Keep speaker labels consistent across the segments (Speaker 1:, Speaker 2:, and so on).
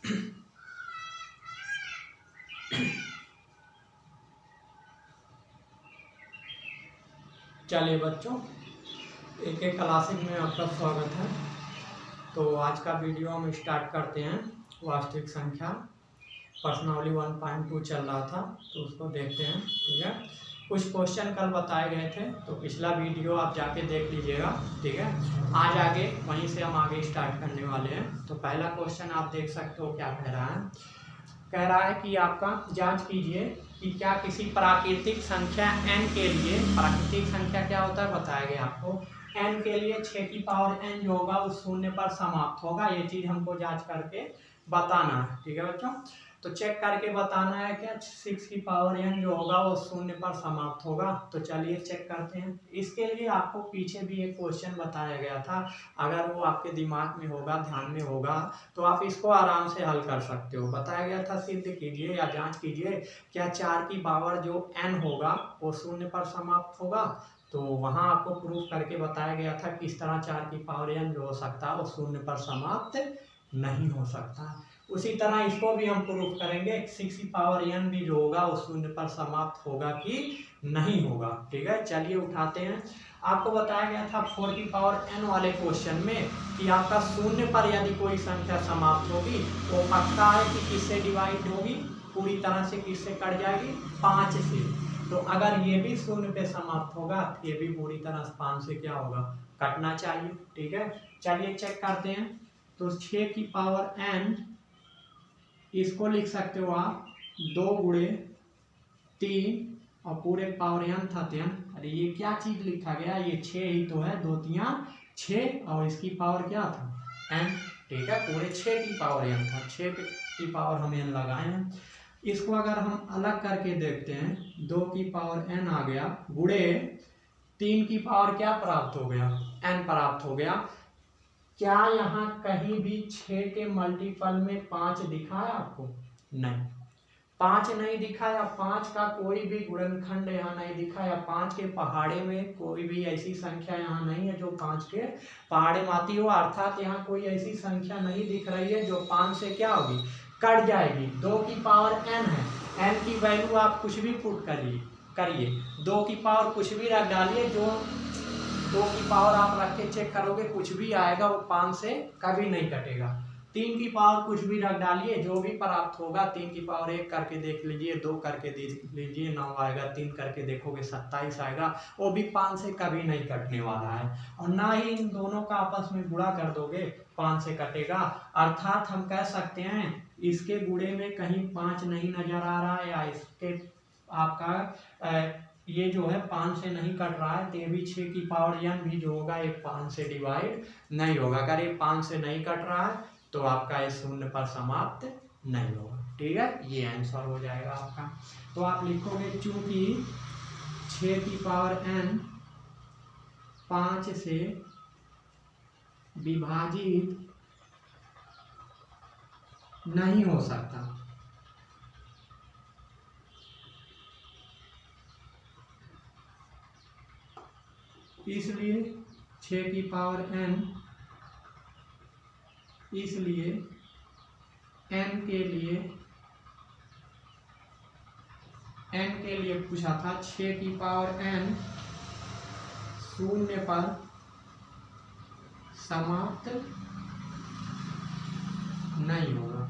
Speaker 1: चलिए बच्चों, एक एक क्लासिक में आपका स्वागत है। तो आज का वीडियो हम स्टार्ट करते हैं। वास्तविक संख्या प्रश्नावली 1.2 चल रहा था, तो उसको देखते हैं। ठीक है, कुछ क्वेश्चन कल बताए गए थे, तो पिछला वीडियो आप जाके देख लीजिएगा। ठीक है, आज आगे वहीं से हम आगे स्टार्ट करने वाले हैं। तो पहला क्वेश्चन आप देख सकते हो, क्या कह रहा है। कह रहा है कि आपका जांच कीजिए कि क्या किसी प्राकृतिक संख्या n के लिए, प्राकृतिक संख्या क्या होता है बताया गया आपको, n के लिए 6 की पावर n जो होगा उस शून्य पर समाप्त होगा। ये चीज हमको जांच करके बताना है। ठीक है बच्चों, तो चेक करके बताना है क्या 6 की पावर n जो होगा वो शून्य पर समाप्त होगा। तो चलिए चेक करते हैं। इसके लिए आपको पीछे भी एक क्वेश्चन बताया गया था, अगर वो आपके दिमाग में होगा, ध्यान में होगा, तो आप इसको आराम से हल कर सकते हो। बताया गया था सिद्ध कीजिए या जांच कीजिए क्या 4 की पावर जो n होगा वो शून्य पर समाप्त होगा। तो वहां आपको प्रूफ करके बताया गया था कि इस तरह 4 की पावर n जो हो सकता है वो शून्य पर समाप्त नहीं हो सकता। उसी तरह इसको भी हम प्रूफ करेंगे 6 की पावर n भी जो होगा वो शून्य पर समाप्त होगा कि नहीं होगा। ठीक है, चलिए उठाते हैं। आपको बताया गया था 4 की पावर n वाले क्वेश्चन में कि आपका शून्य पर यदि कोई संख्या समाप्त होगी तो पक्का है कि किससे डिवाइड होगी, पूरी तरह से किससे कट जाएगी, 5 से। तो अगर ये भी शून्य पे समाप्त होगा, ये भी पूरी तरह से 5 से क्या होगा, कटना चाहिए। ठीक है, चलिए चेक करते हैं। तो 6 की पावर n इसको लिख सकते हो आप 2 गुणे 3 और पूरे पावर n था 10। अरे ये क्या चीज लिखा गया, ये 6 ही तो है, 2 3 6 और इसकी पावर क्या था n। ठीक है, पूरे 6 की पावर n था, 6 की पावर हम n लगाए हैं। इसको अगर हम अलग करके देखते हैं, 2 की पावर n आ गया गुणे 3 की पावर क्या प्राप्त हो गया, n प्राप्त हो गया। क्या यहाँ कहीं भी 6 के मल्टीपल में 5 दिखा है आपको? नहीं, 5 नहीं दिखा, या 5 का कोई भी गुणनखंड यहाँ नहीं दिखा, या 5 के पहाड़े में कोई भी ऐसी संख्या यहाँ नहीं है जो 5 के पहाड़े में आती हो। अर्थात यहाँ कोई ऐसी संख्या नहीं दिख रही है जो 5 से क्या होगी, कट जाएगी। 2 की पावर n है, n की वैल्यू आप कुछ भी पुट करिए 2 की पावर कुछ भी रख डालिए, जो 2 की पावर आप रख के चेक करोगे कुछ भी आएगा, वो 5 से कभी नहीं कटेगा। 3 की पावर कुछ भी रख डालिए, जो भी प्राप्त होगा, 3 की पावर 1 करके देख लीजिए, 2 करके देख लीजिए 9 आएगा, 3 करके देखोगे 27 आएगा, वो भी 5 से कभी नहीं कटने वाला है। और ना ही इन दोनों का आपस में गुणा कर दोगे 5 से कटेगा। अर्थात हम कह सकते हैं इसके गुणे में कहीं 5 नहीं नजर आ रहा है, या इसके आपका ये जो है 5 से नहीं कट रहा है, तो ये भी 6 की पावर n भी जो होगा ये 5 से डिवाइड नहीं होगा। अगर ये 5 से नहीं कट रहा है तो आपका ये शून्य पर समाप्त नहीं होगा। ठीक है, ये आंसर हो जाएगा आपका। तो आप लिखोगे चूंकि 6 की पावर n 5 से विभाजित नहीं हो सकता, इसलिए 6 की पावर n, इसलिए n के लिए पूछा था 6 की पावर n शून्य पर समाप्त नहीं होगा।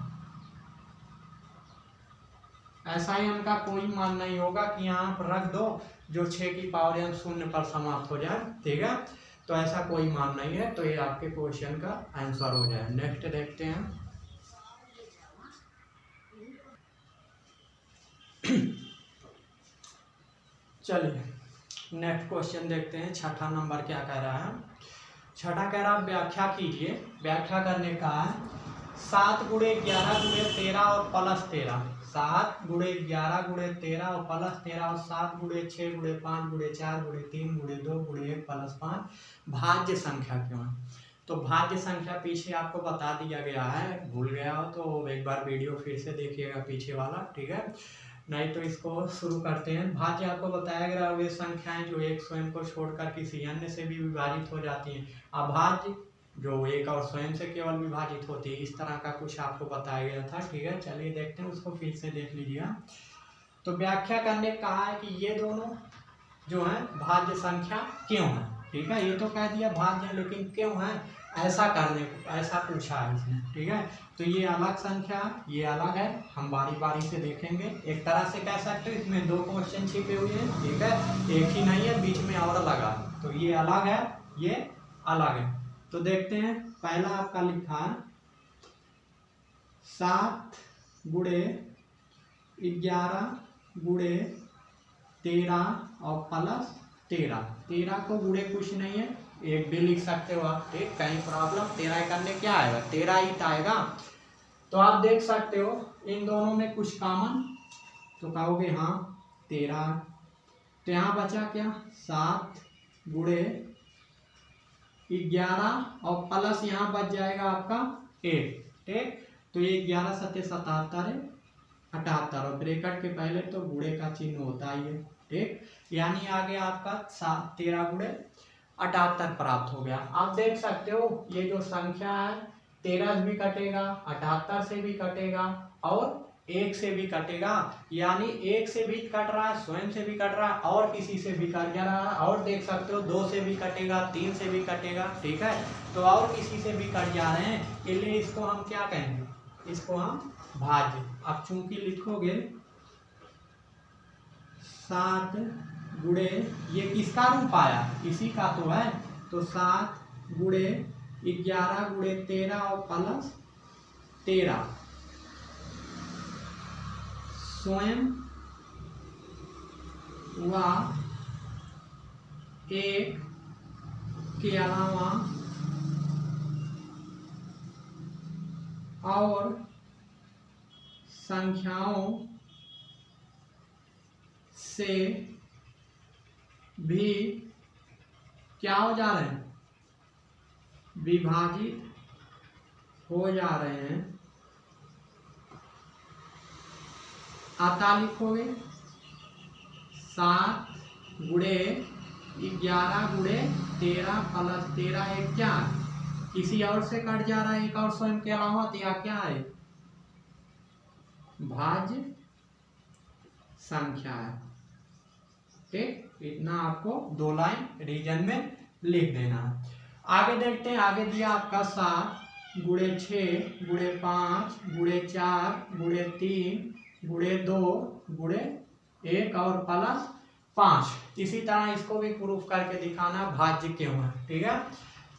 Speaker 1: ऐसा ही n का कोई मान नहीं होगा कि यहाँ पर रख दो जो 6 की पावर n शून्य पर समाप्त हो जाए। ठीक है, तो ऐसा कोई मान नहीं है, तो ये आपके क्वेश्चन का आंसर हो जाए। नेक्स्ट देखते हैं। चलिए नेक्स्ट क्वेश्चन देखते हैं। छठा नंबर क्या कह रहा है। छठा कह रहा है व्याख्या कीजिए। व्याख्या करने का है 7 गुणे 11 गुणे 13 और प्लस 13, 7 गुणे 11 गुणे 13 और प्लस 13, और 7 गुणे 6 गुणे 5 गुणे 4 गुणे 3 गुणे 2 गुणे 1 प्लस 5 भाज्य संख्या क्यों है। तो भाज्य संख्या पीछे आपको बता दिया गया है, भूल गया हो तो एक बार वीडियो फिर से देखिएगा पीछे वाला। ठीक है, नहीं तो इसको शुरू करते हैं। भाज्य आपको बताया गया वे संख्याएं जो एक स्वयं को छोड़कर किसी अन्य से भी विभाजित हो जाती हैं। अभाज्य जो एक और स्वयं से केवल विभाजित होती है, इस तरह का कुछ आपको बताया गया था। ठीक है, चलिए देखते हैं, उसको फिर से देख लीजिएगा। तो व्याख्या करने कहा है कि ये दोनों जो है भाज्य संख्या क्यों है। ठीक है, ये तो कह दिया भाज्य है, लेकिन क्यों है ऐसा करने को ऐसा पूछा है इसने। ठीक है, तो ये अलग संख्या, ये अलग है, हम बारी बारी से देखेंगे। एक तरह से कह सकते हो इसमें दो क्वेश्चन छिपे हुए हैं। ठीक है, एक ही नहीं है, बीच में और लगा, तो ये अलग है, ये अलग है। तो देखते हैं, पहला आपका लिखा है 7 गुणे 11 गुणे 13 और प्लस 13 को गुणे कुछ नहीं है, एक भी लिख सकते हो आप। ठीक, कहीं प्रॉब्लम 13 करने क्या आएगा, 13 ही आएगा। तो आप देख सकते हो इन दोनों में कुछ कॉमन, तो कहोगे हाँ 13। तो यहाँ बचा क्या 7 गुणे 11 और प्लस यहाँ बच जाएगा आपका 8। ठीक, तो ये 11 सत्ते 77 है 78, और ब्रैकेट के पहले तो गुणे का चिन्ह होता ही है। ठीक, यानी आगे आपका 13 गुणे 78 प्राप्त हो गया। आप देख सकते हो ये जो संख्या है 13 से भी कटेगा, 78 से भी कटेगा और 1 से भी कटेगा। यानी 1 से भी कट रहा है, स्वयं से भी कट रहा है और किसी से भी कट जा रहा है। और देख सकते हो 2 से भी कटेगा, 3 से भी कटेगा। ठीक है, तो और किसी से भी कट जा रहे हैं, इसलिए इसको हम क्या कहेंगे, इसको हम भाज्य। अब चूंकि लिखोगे 7 गुणे, ये किसका रूप आया, इसी का तो है, तो 7 गुणे 11 गुणे 13 और प्लस 13 स्वयं व 1 के अलावा और संख्याओं से भी क्या हो जा रहे हैं, विभाजित हो जा रहे हैं। आता लिखोगे 7 गुणे 11 गुणे 13 प्लस 13 एक क्या, किसी और से कट जा रहा है, एक और स्वयं के अलावा, तो यह क्या है भाज्य संख्या है। ठीक, इतना आपको 2 लाइन रीजन में लिख देना है। आगे देखते हैं, आगे दिया आपका 7 गुणे 6 गुणे 5 गुणे 4 गुणे 3 गुणे 2 गुणे 1 और प्लस 5। इसी तरह इसको भी प्रूफ करके दिखाना भाज्य क्यों है। ठीक है,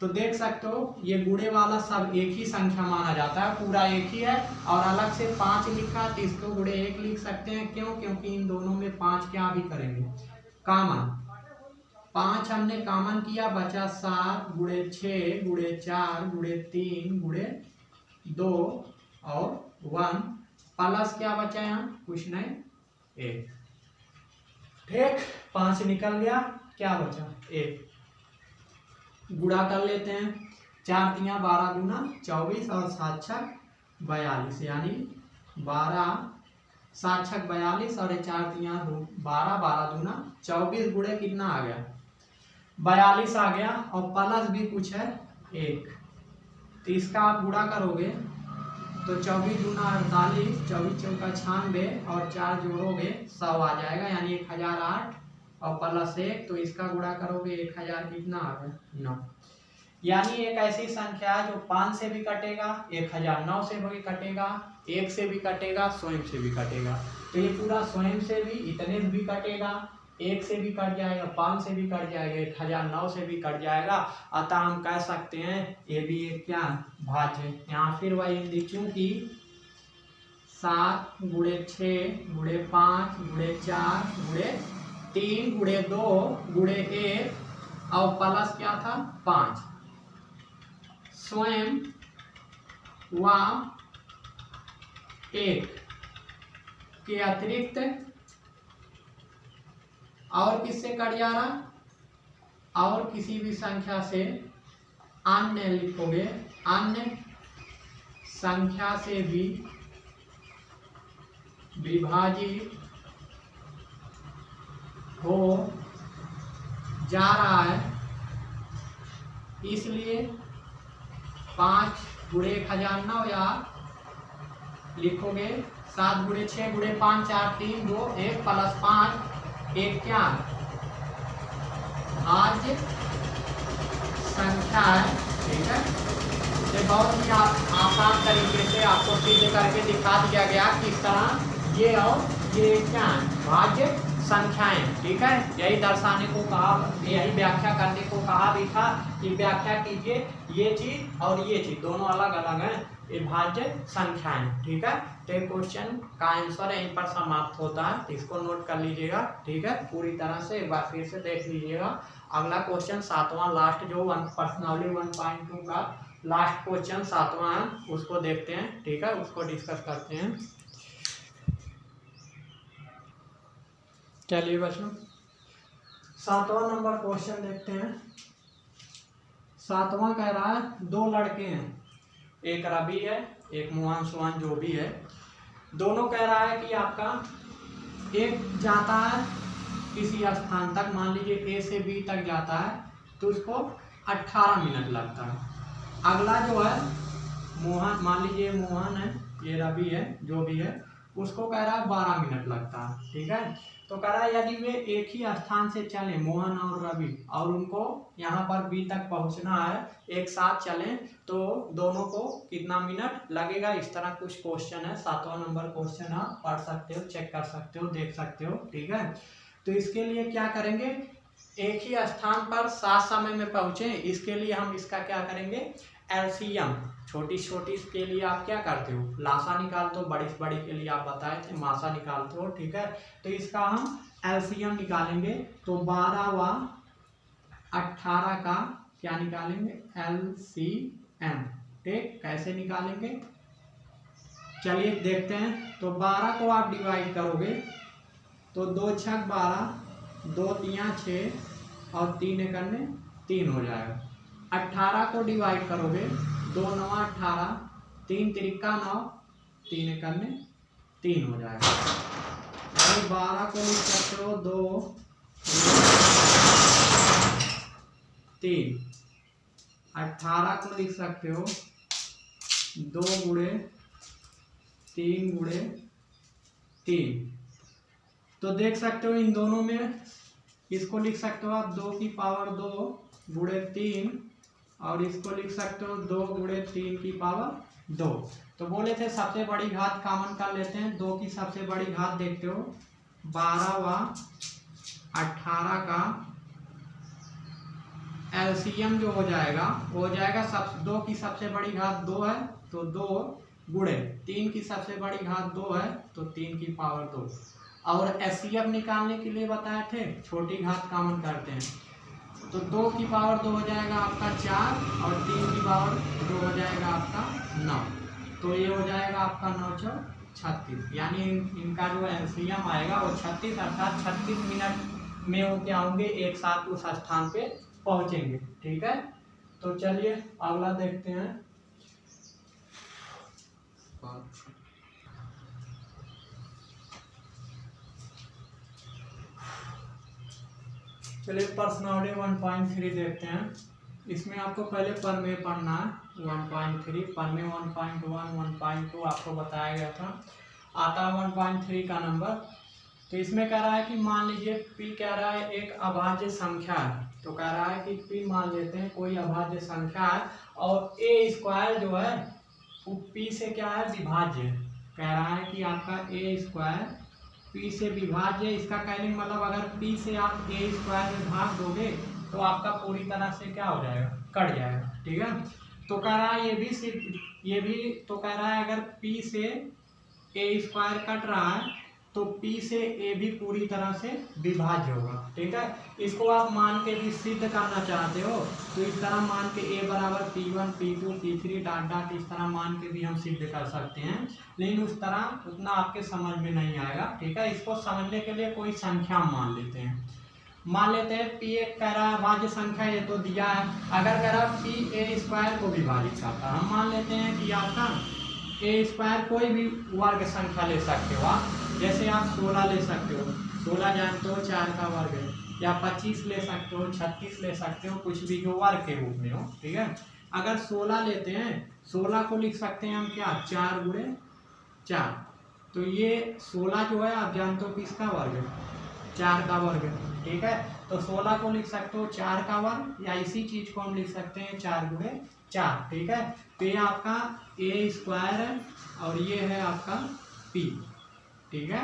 Speaker 1: तो देख सकते हो ये गुणे वाला सब एक ही संख्या माना जाता है, पूरा एक ही है, और अलग से 5 लिखा तो इसको गुणे 1 लिख सकते हैं। क्यों, क्योंकि इन दोनों में 5 क्या भी करेंगे कॉमन, 5 हमने कॉमन किया, बचा 7 गुणे 6 गुणे 4 गुणे 3 गुणे 2 और 1 प्लस क्या बचा यहाँ कुछ नहीं 1। ठीक, 5 निकल गया, क्या बचा 1। गुणा कर लेते हैं, 4 तिया 12 दूना 24 और 7 छक 42, यानी 12 7 छक 42 और 4 तिया 12 12 दूना 24 गुणे कितना आ गया 42 आ गया, और प्लस भी कुछ है 1। तो इसका आप गुणा करोगे तो 24 दूना 48, 24 चौका 96 और 4 जोड़ोगे 100 आ जाएगा, यानी 1008 और प्लस 1, तो इसका गुणा करोगे 1000 कितना आ गया 9। यानी एक ऐसी संख्या है जो 5 से भी कटेगा, 1009 से भी कटेगा, 1 से भी कटेगा, स्वयं से भी कटेगा। तो ये पूरा स्वयं से भी इतने भी कटेगा, 1 से भी कट जाएगा, 5 से भी कट जाएगा, 1009 से भी कट जाएगा। अतः हम कह सकते हैं ये भी एक क्या भाज्य। यहाँ फिर वही लिखूं कि 7 गुणे 6 गुणे 5 गुणे 4 गुणे 3 गुणे 2 गुणे 1 और प्लस क्या था 5 स्वयं व 1 के अतिरिक्त और किससे कट जा रहा, और किसी भी संख्या से अन्य लिखोगे, अन्य संख्या से भी विभाजित हो जा रहा है, इसलिए 5 गुणे 1009 या लिखोगे 7 गुणे 6 गुणे 5 4 3 2 1 प्लस 5 1 क्या भाज्य संख्या है। ठीक है, ये बहुत ही आसान तरीके से आपको सिद्ध करके दिखा दिया गया किस तरह ये और ये क्या है भाज्य संख्याएं। ठीक है, यही दर्शाने को कहा, यही व्याख्या करने को कहा भी था कि व्याख्या कीजिए ये चीज और ये चीज दोनों अलग अलग हैं, ये भाज्य संख्याएं। ठीक है, तो क्वेश्चन का आंसर यहीं पर समाप्त होता है, इसको नोट कर लीजिएगा। ठीक है, पूरी तरह से एक बार फिर से देख लीजिएगा। अगला क्वेश्चन 7वां लास्ट जो पर्सनली 1.2 का लास्ट क्वेश्चन 7वां है उसको देखते हैं। ठीक है, उसको डिस्कस करते हैं। चलिए बच्चों 7वां नंबर क्वेश्चन देखते हैं। 7वां कह रहा है 2 लड़के हैं, एक रवि है एक मोहन सुहान जो भी है, दोनों कह रहा है कि आपका एक जाता है किसी स्थान तक, मान लीजिए ए से बी तक जाता है तो उसको 18 मिनट लगता है। अगला जो है मोहन, मान लीजिए मोहन है ये रवि है जो भी है, उसको कह रहा है 12 मिनट लगता है। ठीक है, तो कह रहा है यदि वे एक ही स्थान से चलें मोहन और रवि और उनको यहाँ पर बी तक पहुँचना है, एक साथ चलें तो दोनों को कितना मिनट लगेगा। इस तरह कुछ क्वेश्चन है। 7वां नंबर क्वेश्चन आप पढ़ सकते हो, चेक कर सकते हो, देख सकते हो। ठीक है, तो इसके लिए क्या करेंगे, एक ही स्थान पर साथ समय में पहुँचे, इसके लिए हम इसका क्या करेंगे एलसीएम, छोटी छोटी के लिए आप क्या करते हो लासा निकालते हो, बड़ी बड़ी के लिए आप बताए थे मासा निकालते हो। ठीक है, तो इसका हम एलसीएम निकालेंगे तो 12 व 18 का क्या निकालेंगे एलसीएम। ठीक, कैसे निकालेंगे चलिए देखते हैं। तो 12 को आप डिवाइड करोगे तो 2 छक 12, 2 तियाँ 6 और 3 एकन्ने 3 हो जाएगा। 18 को डिवाइड करोगे 2 9 18, 3 तिरिका 9, 3 एकन्ने 3 हो जाएगा। और 12 को लिख सकते हो 2 3, 18 को लिख सकते हो 2 गुणे 3 गुणे 3। तो देख सकते हो इन दोनों में इसको लिख सकते हो आप 2 की पावर 2 गुणे 3 और इसको लिख सकते हो 2 गुणे 3 की पावर 2। तो बोले थे सबसे बड़ी घात कॉमन कर लेते हैं, 2 की सबसे बड़ी घात देखते हो 12 व 18 का एलसीएम जो हो जाएगा वो हो जाएगा 2 की सबसे बड़ी घात 2 है तो 2 गुणे 3 की सबसे बड़ी घात 2 है तो 3 की पावर 2। और एचसीएफ निकालने के लिए बताए थे छोटी घात कॉमन करते हैं तो 2 की पावर 2 हो जाएगा आपका 4 और 3 की पावर 2 हो जाएगा आपका 9। तो ये हो जाएगा आपका 9 चौक 36, यानी इनका जो एलसीएम आएगा वो 36 अर्थात 36 मिनट में वो क्या होंगे एक साथ उस स्थान पे पहुंचेंगे। ठीक है, तो चलिए अगला देखते हैं। चलिए पर्सनालिटी 1.3 देखते हैं। इसमें आपको पहले परमेय पढ़ना है 1.3, परमेय 1.1 1.2 आपको बताया गया था। आता 1.3 का नंबर। तो इसमें कह रहा है कि मान लीजिए पी कह रहा है एक अभाज्य संख्या है, तो कह रहा है कि पी मान लेते हैं कोई अभाज्य संख्या है और ए स्क्वायर जो है वो पी से क्या है विभाज्य। कह रहा है कि आपका ए स्क्वायर पी से विभाज्य। इसका कहने का मतलब अगर पी से आप ए स्क्वायर में भाग दोगे तो आपका पूरी तरह से क्या हो जाएगा कट जाएगा। ठीक है, तो कह रहा है ये भी तो कह रहा है अगर पी से ए स्क्वायर कट रहा है तो पी से ए भी पूरी तरह से विभाज्य होगा। ठीक है, इसको आप मान के भी सिद्ध करना चाहते हो तो इस तरह मान के ए बराबर P1 P2 P3 dot dot इस तरह मान के भी हम सिद्ध कर सकते हैं, लेकिन उस तरह उतना आपके समझ में नहीं आएगा। ठीक है, इसको समझने के लिए कोई संख्या मान लेते हैं। मान लेते हैं पी एक कह रहा है अभाज्य संख्या ये तो दिया है, अगर कह रहा पी ए स्क्वायर को विभाजित करता है, हम मान लेते हैं कि आपका ए स्क्वायर कोई भी वर्ग संख्या ले सकते हो आप, जैसे आप 16 ले सकते हो, 16 जानते हो 4 का वर्ग है, या 25 ले सकते हो, 36 ले सकते हो, कुछ भी जो वर्ग के रूप में हो। ठीक है, अगर 16 लेते हैं, 16 को लिख सकते हैं हम क्या, 4 गुणे 4। तो ये 16 जो है आप जानते हो किसका वर्ग है, 4 का वर्ग है। ठीक है, तो 16 को लिख सकते हो 4 का वर्ग, या इसी चीज को हम लिख सकते हैं 4 गुणे 4। ठीक है, तो ये आपका a स्क्वायर है और ये है आपका p। ठीक है,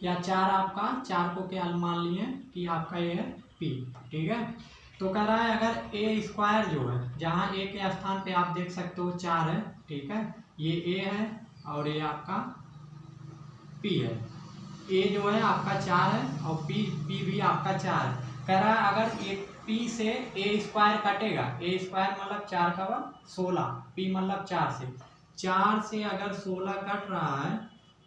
Speaker 1: या 4 आपका, 4 को क्या मान लिए कि आपका ये है p। ठीक है, तो कह रहा है अगर a स्क्वायर जो है, जहाँ a के स्थान पे आप देख सकते हो 4 है। ठीक है, ये a है और ये आपका p है। a जो है आपका 4 है और p भी आपका 4 है। कह रहा है अगर एक p से a स्क्वायर कटेगा, a स्क्वायर मतलब 4 का वर्ग 16, p मतलब 4 से अगर 16 कट रहा है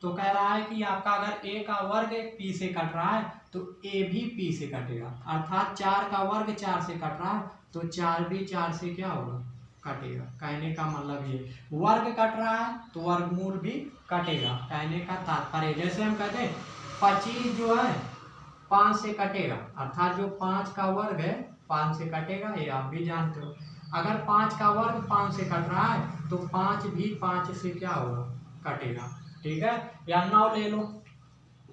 Speaker 1: तो कह रहा है कि आपका अगर a का वर्ग p से कट रहा है तो a भी p से कटेगा, अर्थात 4 का वर्ग 4 से कट रहा है तो 4 भी 4 से क्या होगा, कटेगा। कहने का मतलब ये वर्ग कट रहा है तो वर्गमूल भी कटेगा। कहने का तात्पर्य जैसे हम कहते हैं 25 जो है 5 से कटेगा, अर्थात जो 5 का वर्ग है 5 से कटेगा, ये आप भी जानते हो। अगर 5 का वर्ग 5 से कट रहा है तो 5 भी 5 से क्या होगा, कटेगा। ठीक है, या 9 ले लो,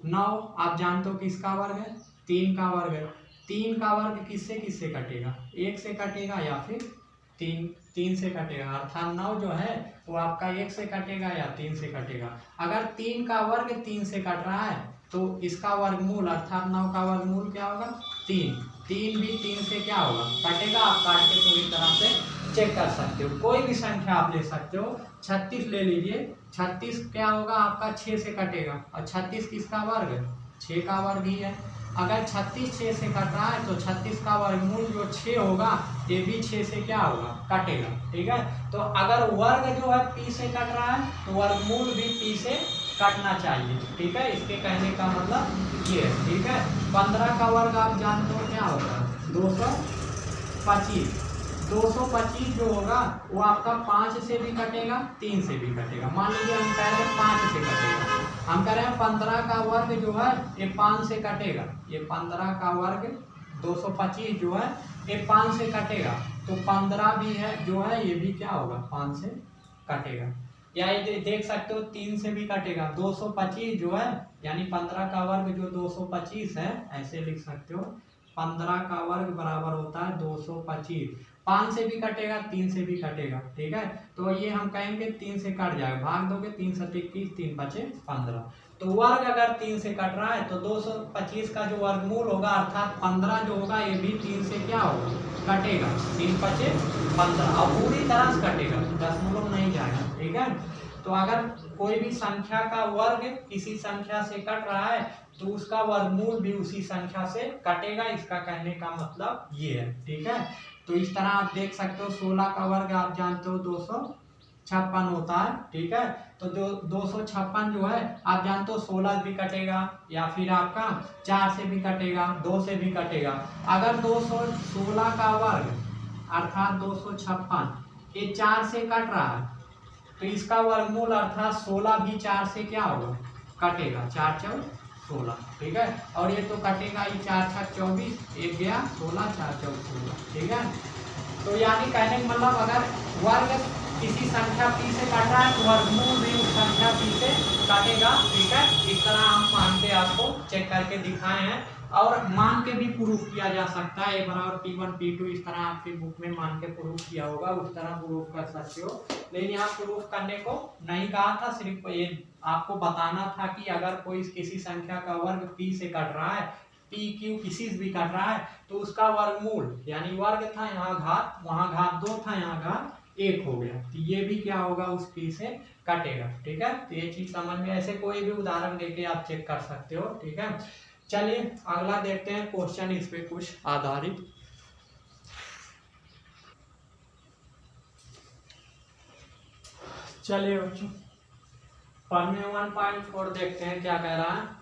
Speaker 1: 9 आप जानते हो किसका वर्ग है, 3 का वर्ग है। 3 का वर्ग किससे किससे कटेगा, 1 से कटेगा या फिर 3 से कटेगा, अर्थात 9 जो है वो आपका 1 से कटेगा या 3 से कटेगा। अगर 3 का वर्ग 3 से कट रहा है तो इसका वर्गमूल अर्थात 9 का वर्गमूल क्या होगा, 3। 3 भी 3 से क्या होगा, कटेगा। आप काट के पूरी तरह से चेक कर सकते हो, कोई भी संख्या आप ले सकते हो। 36 ले लीजिए, 36 क्या होगा आपका 6 से कटेगा, और 36 किसका वर्ग है, 6 का वर्ग ही है। अगर 36 6 से कट रहा है तो 36 का वर्गमूल जो 6 होगा ये भी 6 से क्या होगा, कटेगा। ठीक है, तो अगर वर्ग जो है p से कट रहा है तो वर्गमूल भी p से कटना चाहिए। ठीक है, इसके कहने का मतलब ये है। ठीक है, 15 का वर्ग आप जानते हो क्या होगा, 225। 225 जो होगा वो आपका 5 से भी कटेगा 3 से भी कटेगा। मान लीजिए हम कह रहे हैं 5 से कटेगा, हम कह रहे हैं 15 का वर्ग जो है ये 5 से कटेगा, ये 15 का वर्ग 225 जो है ये 5 से कटेगा, तो 15 भी है जो है ये भी क्या होगा, 5 से कटेगा। या ये देख सकते हो 3 से भी कटेगा, 225 जो है यानी 15 का वर्ग जो 225 है, ऐसे लिख सकते हो 15 का वर्ग बराबर होता है 225। 5 से भी कटेगा 3 से भी कटेगा। ठीक है, तो ये हम कहेंगे 3 से कट जाएगा, भाग दोगे 3 7 21, 3 बचे 15। तो वर्ग अगर 3 से कट रहा है तो 225 का जो वर्गमूल होगा अर्थात 15 जो होगा ये भी 3 से क्या होगा, कटेगा। 3 बचे 15 और पूरी तरह से कटेगा, दशमलव नहीं जाएगा। ठीक है, तो अगर कोई भी संख्या का वर्ग किसी संख्या से कट रहा है तो उसका वर्गमूल भी उसी संख्या से कटेगा, इसका कहने का मतलब ये है। ठीक है, तो इस तरह आप देख सकते हो 16 का वर्ग आप जानते हो 256 होता है। ठीक है, तो जो 256 जो है आप जानते हो 16 भी कटेगा या फिर आपका 4 से भी कटेगा, 2 से भी कटेगा। अगर 216 का वर्ग अर्थात 256 ये 4 से कट रहा है तो इसका वर्गमूल अर्थात 16 भी 4 से क्या होगा, कटेगा। 4 4 16। ठीक है, और ये तो कटेगा ही, 4 6 24, 1 गया 16, 4 4 16। ठीक है, तो यानी कहने का मतलब अगर वर्ग किसी संख्या p से कट रहा है तो वर्गमूल भी उस संख्या p से काटेगा। ठीक है, इस तरह हम मान के आपको चेक करके दिखाए हैं और मान के भी प्रूफ किया जा सकता है। a बराबर p1 p2 इस तरह आपके बुक में मान के प्रूफ किया होगा, उस तरह प्रूफ कर सकते हो। लेकिन यहाँ प्रूफ करने को नहीं कहा था, सिर्फ ये आपको बताना था कि अगर कोई किसी संख्या का वर्ग p से कट रहा है, p q किसी से भी कट रहा है तो उसका वर्गमूल यानी वर्ग था यहाँ घात, वहाँ घात 2 था, यहाँ घात 1 हो गया, तो ये भी क्या होगा उस p से कटेगा। ठीक है, तो ये चीज समझ में, ऐसे कोई भी उदाहरण देके आप चेक कर सकते हो। ठीक है, चलिए अगला देखते हैं क्वेश्चन इस पे कुछ आधारित। चलिए बच्चों पढ़ने 1.4 देखते हैं क्या कह रहा है।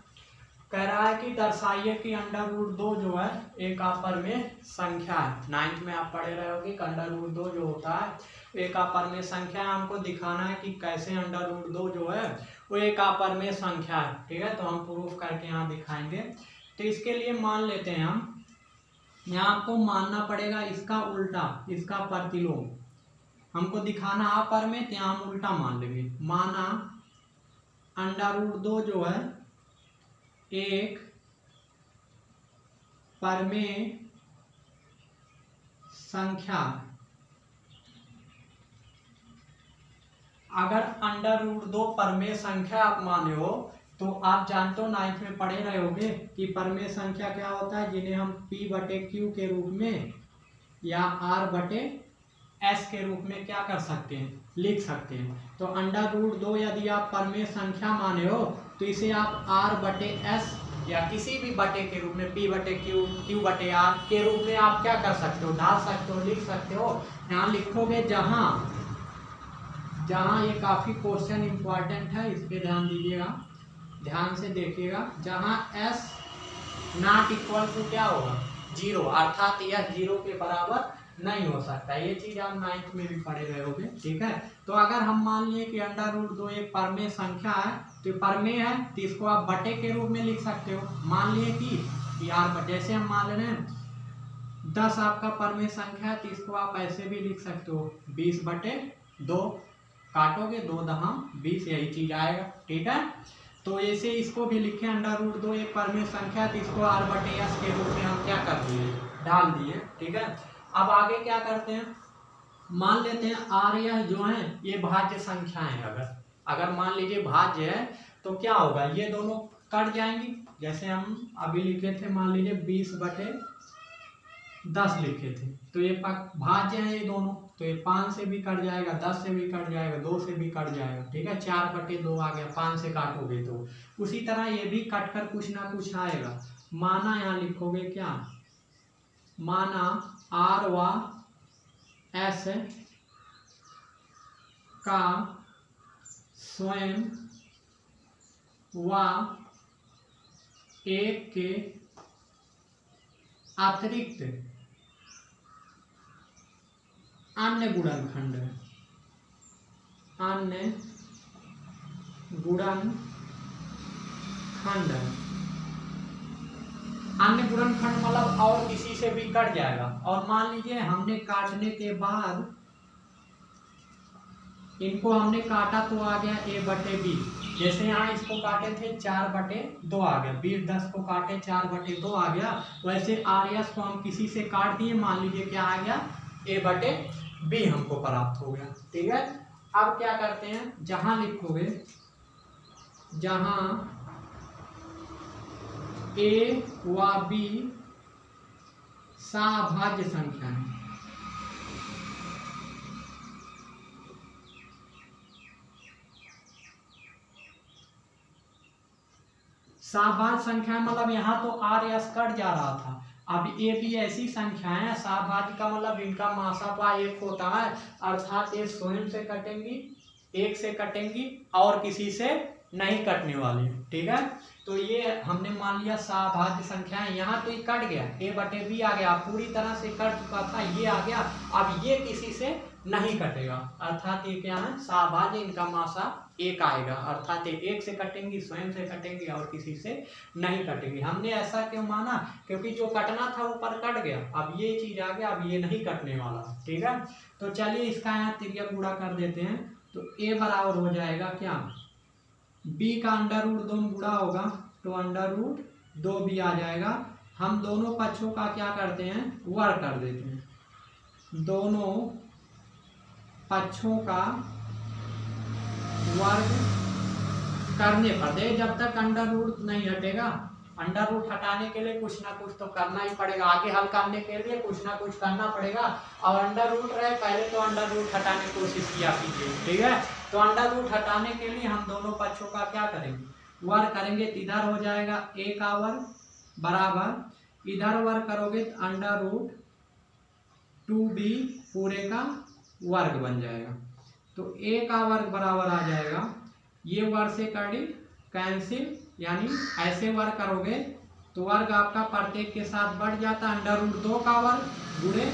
Speaker 1: कह रहा है कि दर्शाइए कि √2 जो है एक अपरिमेय संख्या है। 9th में आप पढ़े रहे होगे कि √2 जो होता है एक अपरिमेय संख्या है। हमको दिखाना है कि कैसे √2 जो है वो एक अपरिमेय संख्या है। ठीक है, तो हम प्रूफ करके यहाँ दिखाएंगे। तो इसके लिए मान लेते हैं हम यहाँ आपको मानना पड़ेगा इसका उल्टा, इसका प्रतिलोम हमको दिखाना अपर में, तो यहाँ हम उल्टा मान लेंगे। माना √2 जो है एक परमेय संख्या। अगर √2 परमेय संख्या आप माने हो तो आप जानते हो 9th में पढ़े रहे होगे कि परमेय संख्या क्या होता है, जिन्हें हम P/Q के रूप में या R/S के रूप में क्या कर सकते हैं, लिख सकते हैं। तो √2 यदि आप परमेय संख्या माने हो तो इसे आप R/S या किसी भी बटे के रूप में P/Q, Q/R के रूप में आप क्या कर सकते हो, डाल सकते हो, लिख सकते हो। यहाँ लिखोगे जहाँ ये काफी क्वेश्चन इंपॉर्टेंट है, इस पे ध्यान दीजिएगा, ध्यान से देखिएगा। जहाँ S ≠ क्या होगा, 0, अर्थात यह 0 के बराबर नहीं हो सकता। ये चीज आप 9th में भी पढ़े रहे होगे, ठीक है। तो अगर हम मान लिए कि √2 एक परमेय संख्या है, तो परमेय है तो इसको आप बटे के रूप में लिख सकते हो। मान लिए कि यार जैसे हम मान रहे हैं 10 आपका परमेय संख्या है, तो इसको आप ऐसे भी लिख सकते हो 20/2, काटोगे 2 दहाम 20, यही चीज आएगा, ठीक है। तो ऐसे इसको भी लिखे √2 एक परमेय संख्या, तो इसको R/S के रूप में हम क्या कर दिए, डाल दिए, ठीक है। अब आगे क्या करते हैं, मान लेते हैं R जो है ये भाज्य संख्याएं हैं। अगर मान लीजिए भाज्य है तो क्या होगा, ये दोनों कट जाएंगी। जैसे हम अभी लिखे थे, मान लीजिए 20/10 लिखे थे, तो ये भाज्य है ये दोनों, तो ये 5 से भी कट जाएगा, 10 से भी कट जाएगा, 2 से भी कट जाएगा, ठीक है। 4/2 आ गया, 5 से काटोगे तो उसी तरह ये भी कट कर कुछ ना कुछ आएगा। माना यहाँ लिखोगे क्या, माना R व S का स्वयं व 1 के अतिरिक्त अन्य गुणनखंड है। अन्य गुणनखंड है। अन्य गुणनखंड मतलब और किसी से भी कट जाएगा। और मान लीजिए हमने काटने के बाद इनको हमने काटा तो आ गया A/B। जैसे यहाँ इसको काटे थे 4/2 आ गया, 20/10 को काटे 4/2 आ गया। वैसे RS को हम किसी से काट दिए, मान लीजिए क्या आ गया, A/B हमको प्राप्त हो गया, ठीक है। अब क्या करते हैं, जहां लिखोगे, जहां A व B सभाज्य संख्या है, सभाज्य संख्या मतलब यहाँ तो RS कट जा रहा था, अब A भी ऐसी संख्या है सभाज्य का मतलब इनका मासापा 1 होता है, अर्थात ये स्वयं से कटेंगी, 1 से कटेंगी और किसी से नहीं कटने वाली, ठीक है। तो ये हमने मान लिया सभाज्य संख्या है। यहाँ तो ये कट गया, A/B आ गया, पूरी तरह से कट चुका था, ये आ गया, अब ये किसी से नहीं कटेगा, अर्थात ये क्या है, सभाज्य, इनका मासा 1 आएगा, अर्थात ये 1 से कटेंगी, स्वयं से कटेंगी और किसी से नहीं कटेंगी। हमने ऐसा क्यों माना, क्योंकि जो कटना था ऊपर कट गया, अब ये चीज आ गया, अब ये नहीं कटने वाला, ठीक है। तो चलिए इसका यहाँ तिर्यक गुणा कर देते हैं, तो A बराबर हो जाएगा क्या, B का √2 गुणा होगा तो √2B आ जाएगा। हम दोनों पक्षों का क्या करते हैं, वर्ग कर देते हैं, दोनों पक्षों का वर्ग करने पर दे, जब तक √ नहीं हटेगा, √ हटाने के लिए कुछ ना कुछ तो करना ही पड़ेगा, आगे हल करने के लिए कुछ ना कुछ करना पड़ेगा। और √ रहे, पहले तो √ हटाने की कोशिश किया कीजिए, ठीक है। तो √ हटाने के लिए हम दोनों पक्षों का क्या करेंगे, वर्ग करेंगे, तो इधर हो जाएगा A का वर्ग बराबर, इधर वर्ग करोगे तो √2B पूरे का वर्ग बन जाएगा। तो A का वर्ग बराबर आ जाएगा, ये वर्ग से कड़ी कैंसिल, यानी ऐसे वर्ग करोगे तो वर्ग आपका प्रत्येक के साथ बढ़ जाता, √2 का वर्ग गुणे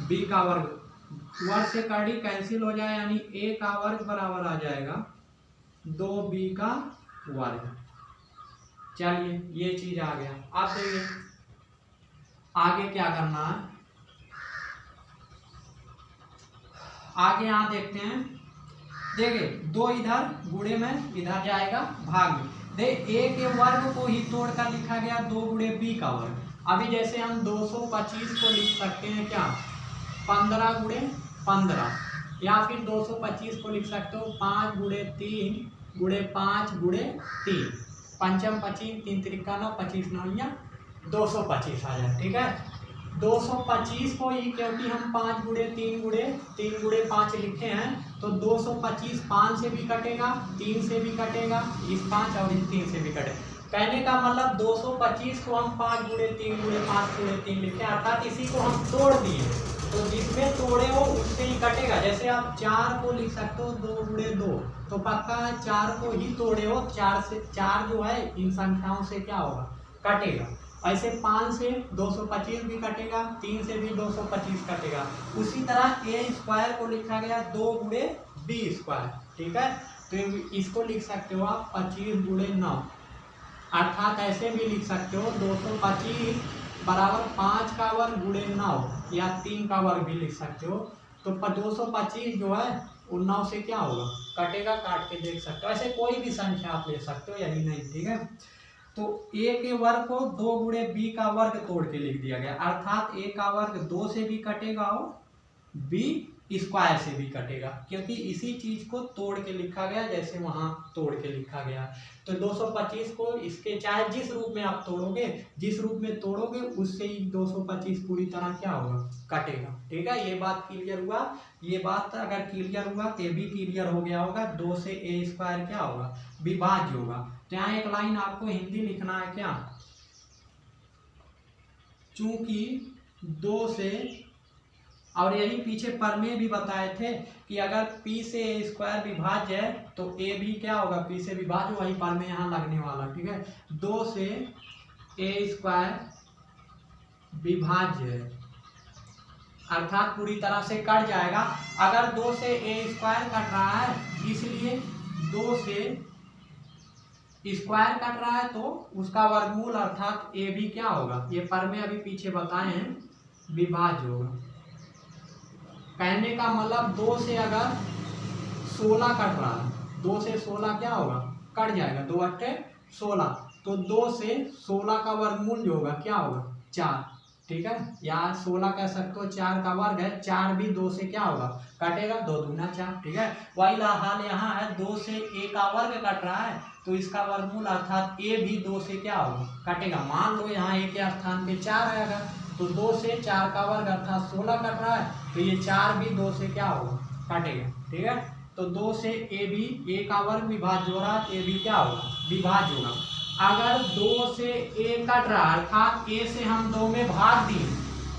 Speaker 1: B का वर्ग, वर्ग से कड़ी कैंसिल हो जाए, यानी A का वर्ग बराबर आ जाएगा 2B का वर्ग। चलिए ये चीज आ गया। आप देखिए आगे क्या करना है, आगे यहाँ देखते हैं। देखिए 2 इधर गुणे में इधर जाएगा भाग में। देख ए के वर्ग को ही तोड़कर लिखा गया 2 गुणे बी का वर्ग। अभी जैसे हम 225 को लिख सकते हैं क्या 15 गुणे 15, या फिर 225 को लिख सकते हो 5 गुणे 3 गुणे 5 गुणे 3, पंचम 25 3 त्रिका 9 25 9 या 225 आ जाए। ठीक है, 225 को ही क्योंकि हम 5 गुणे 3 गुणे 5 लिखे हैं तो 225 5 से भी कटेगा, 3 से भी कटेगा, इस 5 और इस 3 से भी कटेगा। कहने का मतलब 225 को हम 5 गुणे 3 गुणे 5 गुणे 3 लिखे, अर्थात इसी को हम तोड़ दिए तो जिसमें तोड़े हो उससे ही कटेगा। जैसे आप 4 को लिख सकते हो 2 गुणे 2, तो पक्का है 4 को ही तोड़े हो, 4 से 4 जो है इन संख्याओं से क्या होगा कटेगा। ऐसे 5 से 225 भी कटेगा, 3 से भी 225 कटेगा। उसी तरह ए स्क्वायर को लिखा गया 2 गुणे बी स्क्वायर। ठीक है, तो इसको लिख सकते हो आप 25 गुणे 9, अर्थात ऐसे भी लिख सकते हो 225 बराबर 5 का वर्ग गुणे 9, या 3 का वर्ग भी लिख सकते हो। तो 225 जो है वो 9 से क्या होगा कटेगा, काट के देख सकते हो। ऐसे कोई भी संख्या आप ले सकते हो, यही नहीं। ठीक है, तो ए के वर्ग को 2 गुणे बी का वर्ग तोड़ के लिख दिया गया, अर्थात ए का वर्ग 2 से भी कटेगा और बी स्क्वायर से भी कटेगा, क्योंकि इसी चीज को तोड़ के लिखा गया जैसे वहां तोड़ के लिखा गया। तो 225 को इसके चाहे जिस रूप में आप तोड़ोगे, जिस रूप में तोड़ोगे उससे ही 225 पूरी तरह क्या होगा कटेगा। ठीक है, ये बात क्लियर हुआ। ये बात अगर क्लियर हुआ तो ये भी क्लियर हो गया होगा। 2 से ए स्क्वायर क्या होगा विभाज्य होगा। तो यहाँ एक लाइन आपको हिंदी लिखना है क्या, चूंकि 2 से, और यही पीछे पर में भी बताए थे कि अगर P से ए स्क्वायर विभाज्य है तो ए भी क्या होगा P से विभाज्य, वही पर में यहाँ लगने वाला। ठीक है, 2 से ए स्क्वायर विभाज्य है, अर्थात पूरी तरह से कट जाएगा। अगर 2 से ए स्क्वायर कट रहा है, इसलिए 2 से स्क्वायर कट रहा है तो उसका वर्गमूल अर्थात ए भी क्या होगा, ये पर में अभी पीछे बताए हैं विभाज्य होगा। कहने का मतलब 2 से अगर 16 कट रहा है, 2 से 16 क्या होगा कट जाएगा, 2 अट्ठे 16, तो 2 से 16 का वर्गमूल जो होगा क्या होगा 4। ठीक है, या 16 कह सकते हो 4 का वर्ग है, 4 भी 2 से क्या होगा कटेगा, 2 दूना 4। ठीक है, वही हाल यहाँ है, 2 से ए का वर्ग कट रहा है तो इसका वर्गमूल अर्थात ए भी 2 से क्या होगा कटेगा। मान लो यहाँ ए के स्थान पे 4 आएगा तो 2 से 4 का वर्ग अर्थात 16 कट रहा है तो ये 4 भी 2 से क्या होगा कटेगा। ठीक है, तो 2 से ए भी, ए का वर्ग विभाज्य हो रहा है, ए भी क्या होगा विभाज्य होगा। अगर 2 से ए कट रहा है अर्थात ए से हम 2 में भाग दिए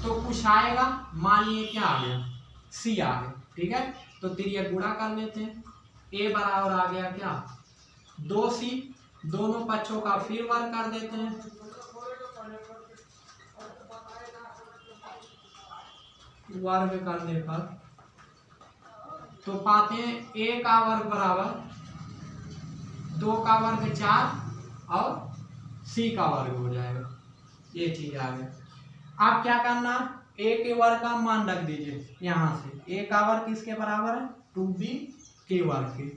Speaker 1: तो कुछ आएगा, मानिए क्या आ गया सी आ गया। ठीक है, तो तिरिया गुणा कर लेते हैं, ए बराबर आ गया क्या 2c, दोनों पक्षों का फिर वर्ग कर देते हैं, वर्ग करने पर तो पाते हैं a का वर्ग बराबर 2 का वर्ग 4 और c का वर्ग हो जाएगा, ये चीज आ गया। अब क्या करना, a के वर्ग का मान रख दीजिए यहाँ से, a का वर्ग किसके बराबर है 2b के वर्ग के,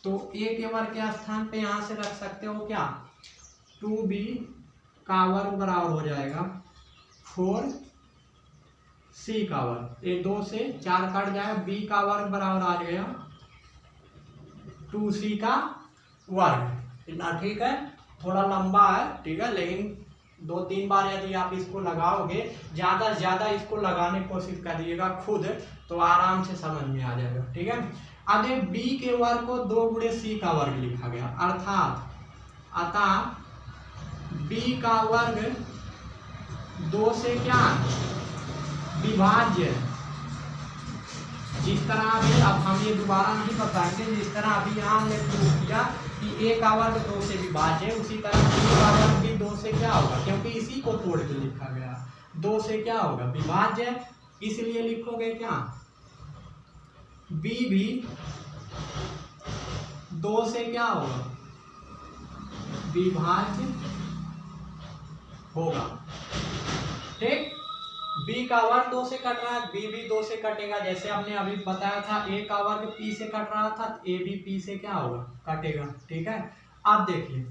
Speaker 1: तो a के वर्ग के स्थान पे यहाँ से रख सकते हो क्या 2b का वर्ग बराबर हो जाएगा 4c का वर्ग, ये 2 से 4 कट जाएगा, b का वर्ग बराबर आ गया 2c का वर्ग। इतना ठीक है, थोड़ा लंबा है। ठीक है, लेकिन 2-3 बार यदि आप इसको लगाओगे, ज़्यादा से ज़्यादा इसको लगाने की कोशिश करिएगा खुद, तो आराम से समझ में आ जाएगा। ठीक है, अब b के वर्ग को 2 गुणे c का वर्ग लिखा गया, अर्थात अतः b का वर्ग 2 से क्या विभाज्य, जिस तरह अभी अब हम ये दोबारा नहीं बताएंगे, जिस तरह अभी यहाँ हमने प्रूव किया कि a का वर्ग 2 से विभाज्य है, उसी तरह b का वर्ग भी 2 से क्या होगा, क्योंकि इसी को तोड़ के लिखा गया 2 से क्या होगा विभाज्य, इसलिए लिखोगे क्या b भी 2 से क्या होगा विभाज्य होगा। ठीक, b का वर्ग 2 से कट रहा है, b भी 2 से कटेगा। जैसे हमने अभी बताया था a का वर्ग p से कट रहा था, a भी p से क्या होगा, कटेगा। ठीक है, अब देखिए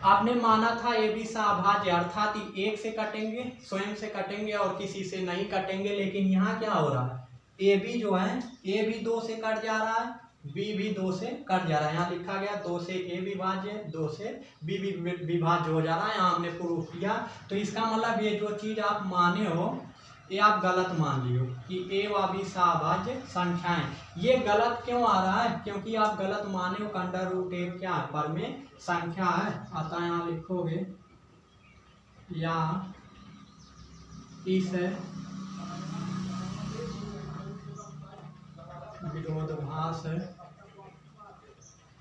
Speaker 1: आपने माना था ए बी सभाज्य, अर्थात एक से कटेंगे, स्वयं से कटेंगे और किसी से नहीं कटेंगे। लेकिन यहाँ क्या हो रहा है, ए बी जो है, ए भी 2 से कट जा रहा है, बी भी 2 से कट जा रहा है। यहाँ लिखा गया 2 से ए विभाज्य, 2 से बी भी विभाज्य हो जा रहा है। यहाँ हमने प्रूफ किया। तो इसका मतलब ये जो चीज आप माने हो ये आप गलत मान लियो कि ए व बी सभाज्य संख्याएं। ये गलत क्यों आ रहा है, क्योंकि आप गलत माने हो। √a क्या है, पर में संख्या है। अतः यहाँ लिखोगे या इस विरोधाभास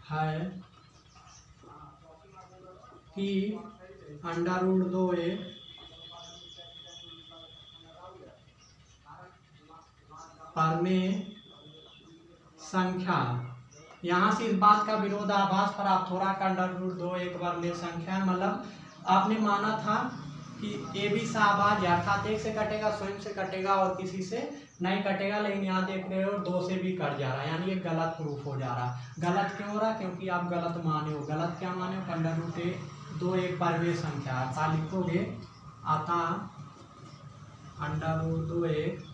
Speaker 1: है कि √2a परमेय संख्या। यहाँ से इस बात का विरोधाभास पर आप थोड़ा √2 एक परमेय संख्या, मतलब आपने माना था कि ए बी सभाज्य, अर्थात एक से कटेगा, स्वयं से कटेगा और किसी से नहीं कटेगा। लेकिन यहाँ देख रहे हो 2 से भी कट जा रहा है, यानी ये गलत प्रूफ हो जा रहा है। गलत क्यों हो रहा है, क्योंकि आप गलत माने हो। गलत क्या माने हो, √2 एक परमेय संख्या। अर्थात लिखोगे अतः √2 एक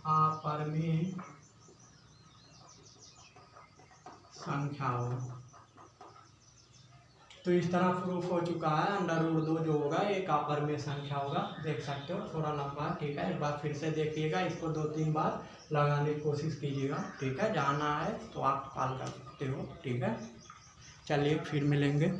Speaker 1: अपरमेय संख्या हो। तो इस तरह प्रूफ हो चुका है, √2 जो होगा एक अपरमेय संख्या होगा। देख सकते हो, थोड़ा लंबा। ठीक है, एक बार फिर से देखिएगा, इसको 2-3 बार लगाने की कोशिश कीजिएगा। ठीक है, जाना है तो आप कॉल कर सकते हो। ठीक है, चलिए फिर मिलेंगे।